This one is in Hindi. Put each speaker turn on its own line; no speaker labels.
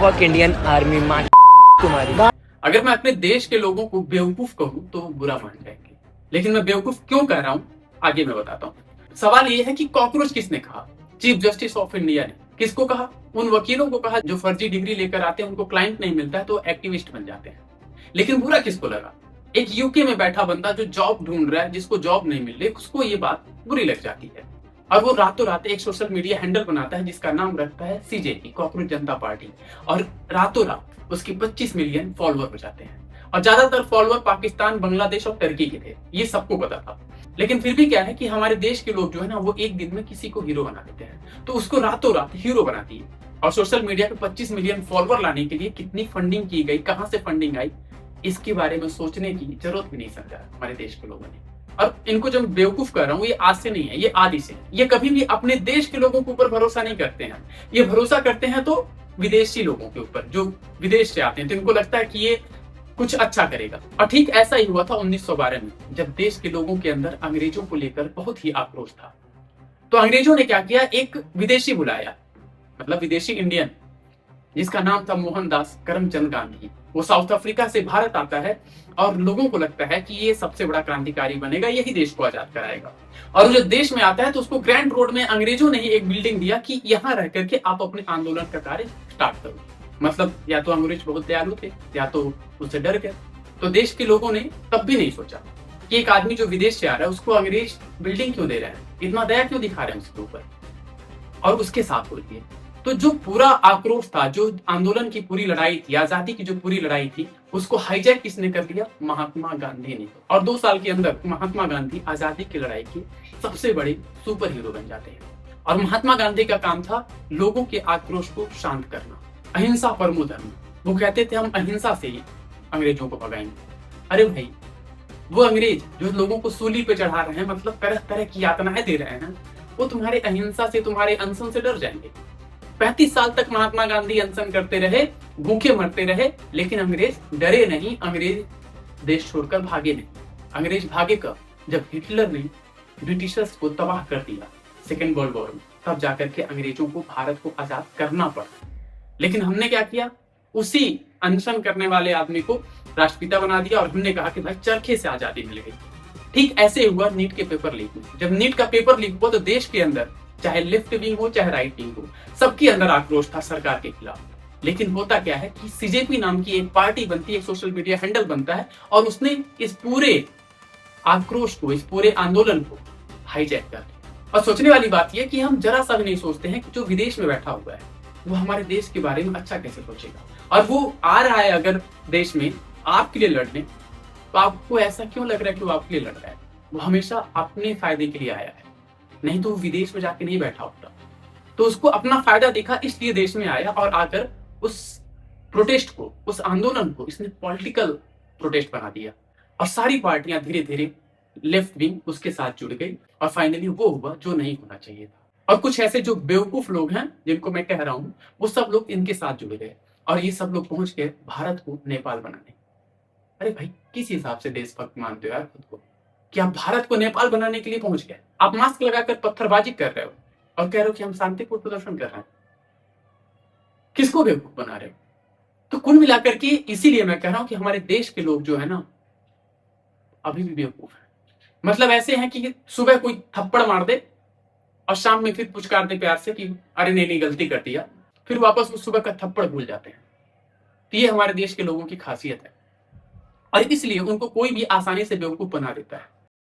फक इंडियन आर्मी माँ तुम्हारी।
अगर मैं अपने देश के लोगों को बेवकूफ कहूं तो वो बुरा मान जाएंगे, लेकिन मैं बेवकूफ क्यों कह रहा हूं आगे मैं बताता हूं। सवाल ये है कि कॉकरोच किसने कहा? चीफ जस्टिस ऑफ इंडिया ने। किसको कहा? उन वकीलों को कहा जो फर्जी डिग्री लेकर आते हैं, उनको क्लाइंट नहीं मिलता है तो एक्टिविस्ट बन जाते हैं। लेकिन बुरा किसको लगा? एक यूके में बैठा बंदा जो जॉब ढूंढ रहा है, जिसको जॉब नहीं मिल रही, उसको ये बात बुरी लग जाती है और वो रातों रात एक सोशल मीडिया हैंडल बनाता है जिसका नाम रखता है सीजेपी, कॉकरोच जनता पार्टी, और रातों रात उसके 25 मिलियन फॉलोअर हो जाते हैं। और ज्यादातर फॉलोअर पाकिस्तान, बांग्लादेश और टर्की के थे, ये सबको पता था। लेकिन फिर भी क्या है कि हमारे देश के लोग जो है ना, वो एक दिन में किसी को हीरो बना देते हैं, तो उसको रातों रात हीरो बनाती है। और सोशल मीडिया पे 25 मिलियन फॉलोअर लाने के लिए कितनी फंडिंग की गई, कहां से फंडिंग आई, इसके बारे में सोचने की जरूरत भी नहीं समझा हमारे देश के लोगों ने। और इनको जब बेवकूफ कर रहा हूँ, ये आज से नहीं है, ये आदि से। ये कभी भी अपने देश के लोगों के ऊपर भरोसा नहीं करते हैं। ये भरोसा करते हैं तो विदेशी लोगों के ऊपर, जो विदेश से आते हैं, तो इनको लगता है कि ये कुछ अच्छा करेगा। और ठीक ऐसा ही हुआ था 1912 में, जब देश के लोगों के अंदर अंग्रेजों को लेकर बहुत ही आक्रोश था। तो अंग्रेजों ने क्या किया, एक विदेशी बुलाया, मतलब विदेशी इंडियन, जिसका नाम था मोहनदास करमचंद गांधी। वो साउथ अफ्रीका से भारत आता है और लोगों को लगता है कि ये सबसे बड़ा क्रांतिकारी बनेगा, यही देश को आजाद कराएगा। और वो जब देश में आता है तो उसको ग्रैंड रोड में अंग्रेजों ने ही एक बिल्डिंग दिया कि यहाँ रह करके आप अपने आंदोलन का कार्य स्टार्ट करो। मतलब या तो अंग्रेज बहुत दयालु थे या तो उससे डर गए। तो देश के लोगों ने तब भी नहीं सोचा कि एक आदमी जो विदेश से आ रहा है उसको अंग्रेज बिल्डिंग क्यों दे रहे हैं, इतना दया क्यों दिखा रहे हैं उसके ऊपर, और उसके साथ हो रही है। तो जो पूरा आक्रोश था, जो आंदोलन की पूरी लड़ाई थी, आजादी की जो पूरी लड़ाई थी, उसको हाईजैक किसने कर दिया? महात्मा गांधी ने। और 2 साल के अंदर महात्मा गांधी आजादी की लड़ाई के सबसे बड़े सुपर हीरो बन जाते हैं। और महात्मा गांधी का काम था लोगों के आक्रोश को शांत करना, अहिंसा परमो धर्म। वो कहते थे हम अहिंसा से ही अंग्रेजों को भगाएंगे। अरे भाई, वो अंग्रेज जो लोगों को सूली पे चढ़ा रहे हैं, मतलब तरह तरह की यातनाएं दे रहे हैं, वो तुम्हारे अहिंसा से, तुम्हारे अनशन से डर जाएंगे। 35 साल तक महात्मा गांधी अनशन करते रहे, भूखे मरते रहे, लेकिन अंग्रेज डरे नहीं, अंग्रेज देश छोड़कर भागे नहीं। अंग्रेज भागे कब? जब हिटलर ने ब्रिटिशर्स को तबाह कर दिया सेकेंड वर्ल्ड वॉर में, तब जाकर के अंग्रेजों को भारत को आजाद करना पड़ा। लेकिन हमने क्या किया? उसी अनशन करने वाले आदमी को राष्ट्रपिता बना दिया और हमने कहा कि भाई चरखे से आजादी मिल गई। ठीक ऐसे हुआ नीट के पेपर लीक में। जब नीट का पेपर लीक हुआ तो देश के अंदर, चाहे लेफ्ट विंग हो चाहे राइट विंग हो, सबके अंदर आक्रोश था सरकार के खिलाफ। लेकिन होता क्या है कि सीजेपी नाम की एक पार्टी बनती है, एक सोशल मीडिया हैंडल बनता है, और उसने इस पूरे आक्रोश को, इस पूरे आंदोलन को हाईजैक कर दिया। और सोचने वाली बात यह कि हम जरा सा भी नहीं सोचते हैं कि जो विदेश में बैठा हुआ है वो हमारे देश के बारे में अच्छा कैसे सोचेगा। और वो आ रहा है अगर देश में आपके लिए लड़ने, तो आपको ऐसा क्यों लग रहा है कि वो आपके लिए लड़ रहा है? वो हमेशा अपने फायदे के लिए आया है, नहीं तो वो विदेश में जाके नहीं बैठा होता। तो उसको अपना फायदा दिखा, इसलिए देश में आया और आकर उस प्रोटेस्ट को, उस आंदोलन को इसने पॉलिटिकल प्रोटेस्ट बना दिया। और सारी पार्टियां धीरे धीरे लेफ्ट विंग उसके साथ जुड़ गई और फाइनली वो हुआ जो नहीं होना चाहिए था। और कुछ ऐसे जो बेवकूफ लोग हैं जिनको मैं कह रहा हूं, वो सब लोग इनके साथ जुड़ गए और ये सब लोग पहुंच गए भारत को नेपाल बनाने। अरे भाई, किस हिसाब से देशभक्त मानते हो यार खुद को कि आप भारत को नेपाल बनाने के लिए पहुंच गए? आप मास्क लगाकर पत्थरबाजी कर रहे हो और कह रहे हो कि हम शांतिपूर्ण प्रदर्शन कर रहे हैं। किसको बेवकूफ बना रहे हो? तो कुल मिलाकर के इसीलिए मैं कह रहा हूं कि हमारे देश के लोग जो है ना, अभी भी बेवकूफ है। मतलब ऐसे हैं कि सुबह कोई थप्पड़ मार दे और शाम में फिर पुचकार दे प्यार से कि अरे नहीं नहीं गलती कर दिया, फिर वापस उस सुबह का थप्पड़ भूल जाते हैं। तो ये हमारे देश के लोगों की खासियत है और इसलिए उनको कोई भी आसानी से बेवकूफ बना देता है।